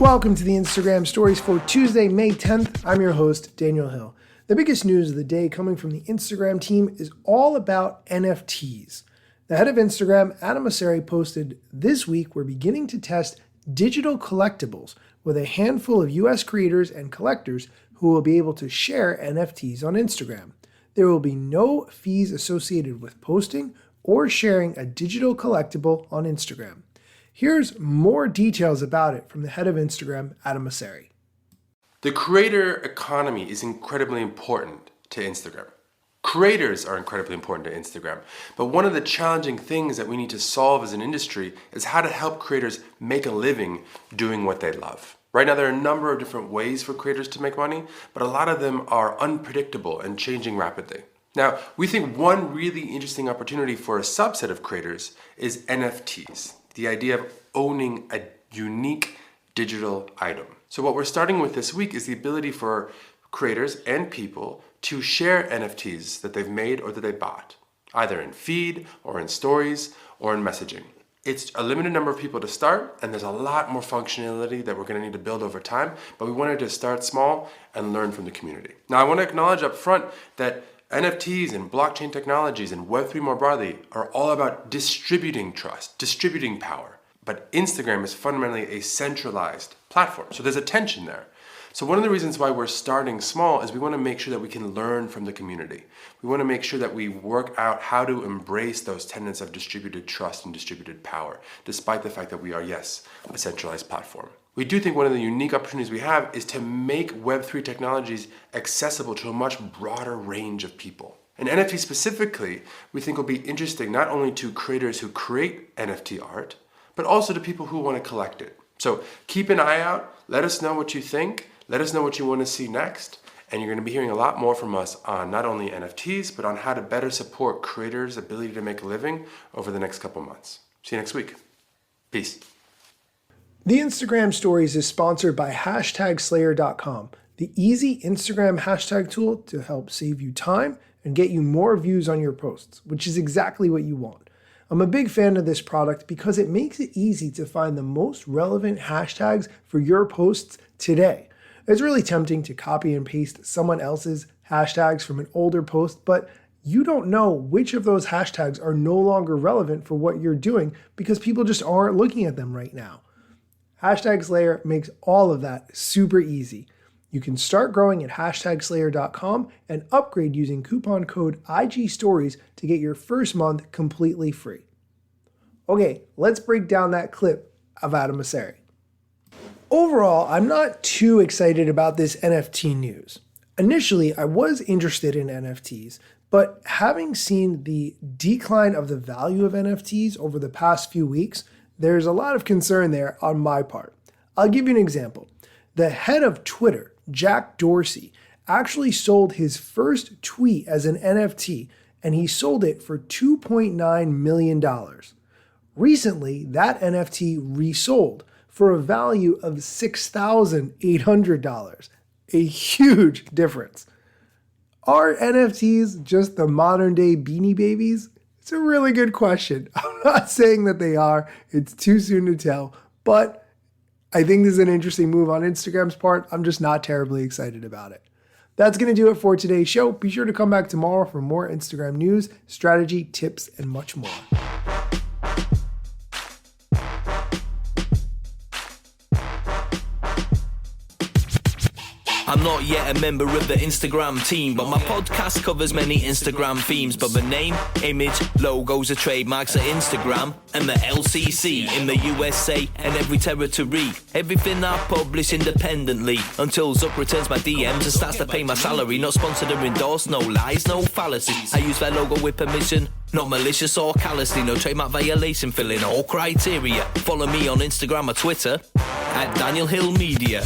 Welcome to the Instagram stories for Tuesday, May 10th. I'm your host, Daniel Hill. The biggest news of the day coming from the Instagram team is all about NFTs. The head of Instagram, Adam Mosseri, posted this week we're beginning to test digital collectibles with a handful of US creators and collectors who will be able to share NFTs on Instagram. There will be no fees associated with posting or sharing a digital collectible on Instagram. Here's more details about it from the head of Instagram, Adam Mosseri. The creator economy is incredibly important to Instagram. Creators are incredibly important to Instagram. But one of the challenging things that we need to solve as an industry is how to help creators make a living doing what they love. Right now, there are a number of different ways for creators to make money, but a lot of them are unpredictable and changing rapidly. Now, we think one really interesting opportunity for a subset of creators is NFTs. The idea of owning a unique digital item. So what we're starting with this week is the ability for creators and people to share NFTs that they've made or that they bought, either in feed or in stories or in messaging. It's a limited number of people to start, and there's a lot more functionality that we're going to need to build over time, but we wanted to start small and learn from the community. Now, I want to acknowledge up front that NFTs and blockchain technologies and Web3 more broadly are all about distributing trust, distributing power. But Instagram is fundamentally a centralized platform. So there's a tension there. So one of the reasons why we're starting small is we want to make sure that we can learn from the community. We want to make sure that we work out how to embrace those tenets of distributed trust and distributed power, despite the fact that we are, yes, a centralized platform. We do think one of the unique opportunities we have is to make Web3 technologies accessible to a much broader range of people. And NFT specifically, we think will be interesting not only to creators who create NFT art, but also to people who want to collect it. So keep an eye out, let us know what you think, let us know what you want to see next, and you're going to be hearing a lot more from us on not only NFTs, but on how to better support creators' ability to make a living over the next couple months. See you next week. Peace. The Instagram Stories is sponsored by #Slayer.com, the easy Instagram hashtag tool to help save you time and get you more views on your posts, which is exactly what you want. I'm a big fan of this product because it makes it easy to find the most relevant hashtags for your posts today. It's really tempting to copy and paste someone else's hashtags from an older post, but you don't know which of those hashtags are no longer relevant for what you're doing because people just aren't looking at them right now. #Slayer makes all of that super easy. You can start growing at #Slayer.com and upgrade using coupon code IGStories to get your first month completely free. Okay, let's break down that clip of Adam Mosseri. Overall, I'm not too excited about this NFT news. Initially, I was interested in NFTs, but having seen the decline of the value of NFTs over the past few weeks, there's a lot of concern there on my part. I'll give you an example. The head of Twitter, Jack Dorsey, actually sold his first tweet as an NFT, and he sold it for $2.9 million. Recently, that NFT resold for a value of $6,800, a huge difference. Are NFTs just the modern day Beanie Babies? It's a really good question. I'm not saying that they are. It's too soon to tell, but I think this is an interesting move on Instagram's part. I'm just not terribly excited about it. That's going to do it for today's show. Be sure to come back tomorrow for more Instagram news, strategy, tips, and much more. I'm not yet a member of the Instagram team, but my podcast covers many Instagram themes. But the name, image, logos are trademarks of Instagram and the LCC in the USA and every territory. Everything I publish independently until Zuck returns my DMs and starts to pay my salary. Not sponsored or endorsed, no lies, no fallacies. I use their logo with permission, not malicious or callously. No trademark violation, filling all criteria. Follow me on Instagram or Twitter @Daniel Hill Media.